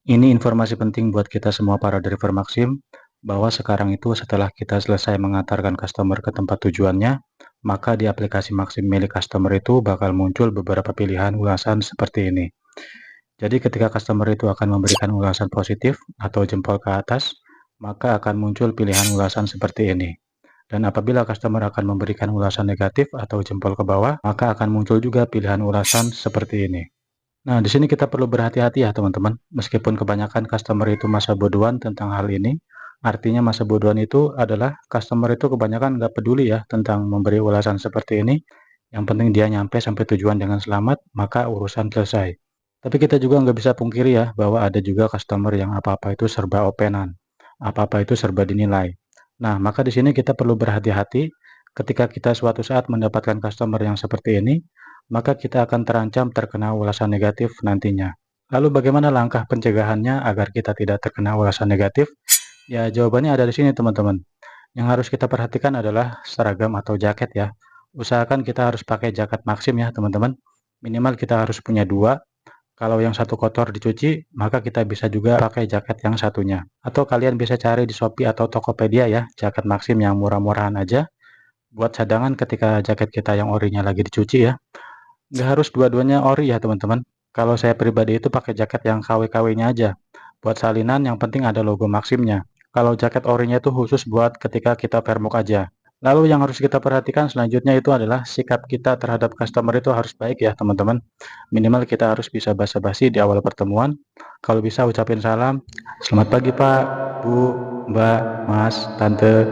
Ini informasi penting buat kita semua para driver Maxim, bahwa sekarang itu setelah kita selesai mengantarkan customer ke tempat tujuannya, maka di aplikasi Maxim milik customer itu bakal muncul beberapa pilihan ulasan seperti ini. Jadi ketika customer itu akan memberikan ulasan positif atau jempol ke atas, maka akan muncul pilihan ulasan seperti ini. Dan apabila customer akan memberikan ulasan negatif atau jempol ke bawah, maka akan muncul juga pilihan ulasan seperti ini. Nah, di sini kita perlu berhati-hati ya teman-teman. Meskipun kebanyakan customer itu masa bodohan tentang hal ini, artinya masa bodohan itu adalah customer itu kebanyakan nggak peduli ya tentang memberi ulasan seperti ini. Yang penting dia nyampe sampai tujuan dengan selamat, maka urusan selesai. Tapi kita juga nggak bisa pungkiri ya bahwa ada juga customer yang apa-apa itu serba openan, apa-apa itu serba dinilai. Nah, maka di sini kita perlu berhati-hati ketika kita suatu saat mendapatkan customer yang seperti ini, maka kita akan terancam terkena ulasan negatif nantinya. Lalu bagaimana langkah pencegahannya agar kita tidak terkena ulasan negatif? Ya, jawabannya ada di sini teman-teman. Yang harus kita perhatikan adalah seragam atau jaket ya. Usahakan kita harus pakai jaket Maxim ya teman-teman. Minimal kita harus punya dua. Kalau yang satu kotor dicuci, maka kita bisa juga pakai jaket yang satunya. Atau kalian bisa cari di Shopee atau Tokopedia ya, jaket Maxim yang murah-murahan aja. Buat cadangan ketika jaket kita yang orinya lagi dicuci ya. Nggak harus dua-duanya ori ya teman-teman. Kalau saya pribadi itu pakai jaket yang KW-KW-nya aja. Buat salinan yang penting ada logo Maximnya. Kalau jaket orinya itu khusus buat ketika kita permuk aja. Lalu yang harus kita perhatikan selanjutnya itu adalah sikap kita terhadap customer itu harus baik ya teman-teman. Minimal kita harus bisa basa-basi di awal pertemuan. Kalau bisa ucapin salam, selamat pagi Pak, Bu, Mbak, Mas, Tante.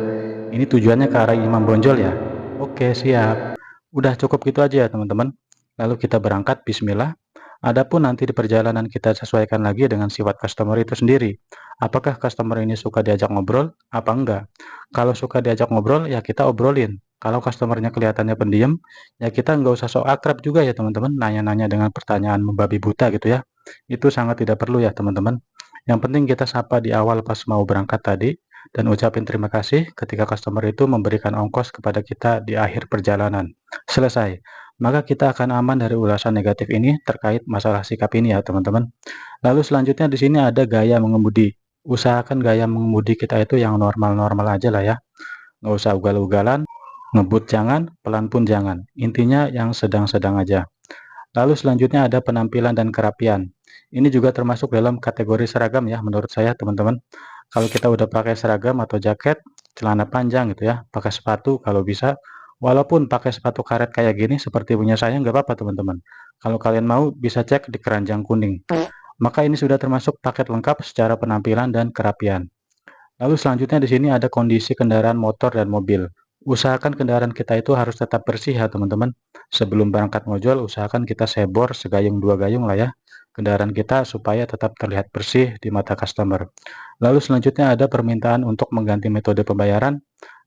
Ini tujuannya ke arah Imam Bonjol ya? Oke, siap. Udah cukup gitu aja ya teman-teman. Lalu kita berangkat, bismillah. Adapun nanti di perjalanan kita sesuaikan lagi dengan sifat customer itu sendiri. Apakah customer ini suka diajak ngobrol? Apa enggak? Kalau suka diajak ngobrol, ya kita obrolin. Kalau customernya kelihatannya pendiam, ya kita nggak usah sok akrab juga ya teman-teman. Nanya-nanya dengan pertanyaan membabi buta gitu ya. Itu sangat tidak perlu ya teman-teman. Yang penting kita sapa di awal pas mau berangkat tadi, dan ucapin terima kasih ketika customer itu memberikan ongkos kepada kita di akhir perjalanan. Selesai. Maka kita akan aman dari ulasan negatif ini terkait masalah sikap ini ya teman-teman. Lalu selanjutnya di sini ada gaya mengemudi. Usahakan gaya mengemudi kita itu yang normal-normal aja lah ya. Nggak usah ugal-ugalan, ngebut jangan, pelan pun jangan. Intinya yang sedang-sedang aja. Lalu selanjutnya ada penampilan dan kerapian. Ini juga termasuk dalam kategori seragam ya menurut saya teman-teman. Kalau kita udah pakai seragam atau jaket, celana panjang gitu ya, pakai sepatu kalau bisa, walaupun pakai sepatu karet kayak gini seperti punya saya nggak apa-apa teman-teman. Kalau kalian mau bisa cek di keranjang kuning. Maka ini sudah termasuk paket lengkap secara penampilan dan kerapian. Lalu selanjutnya di sini ada kondisi kendaraan motor dan mobil. Usahakan kendaraan kita itu harus tetap bersih ya teman-teman. Sebelum berangkat ngojol, usahakan kita sebor segayung dua gayung lah ya kendaraan kita supaya tetap terlihat bersih di mata customer. Lalu selanjutnya ada permintaan untuk mengganti metode pembayaran.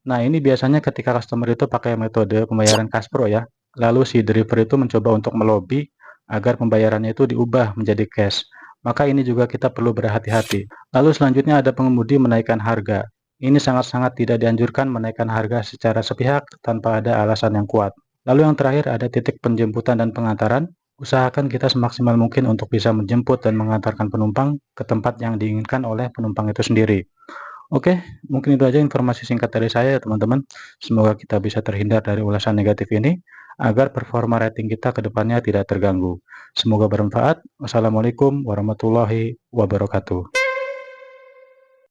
Nah ini biasanya ketika customer itu pakai metode pembayaran Cash Pro ya. Lalu si driver itu mencoba untuk melobi agar pembayarannya itu diubah menjadi cash. Maka ini juga kita perlu berhati-hati. Lalu selanjutnya ada pengemudi menaikkan harga. Ini sangat-sangat tidak dianjurkan menaikkan harga secara sepihak tanpa ada alasan yang kuat. Lalu yang terakhir ada titik penjemputan dan pengantaran. Usahakan kita semaksimal mungkin untuk bisa menjemput dan mengantarkan penumpang ke tempat yang diinginkan oleh penumpang itu sendiri. Oke, mungkin itu aja informasi singkat dari saya ya teman-teman. Semoga kita bisa terhindar dari ulasan negatif ini, agar performa rating kita ke depannya tidak terganggu. Semoga bermanfaat. Wassalamualaikum warahmatullahi wabarakatuh.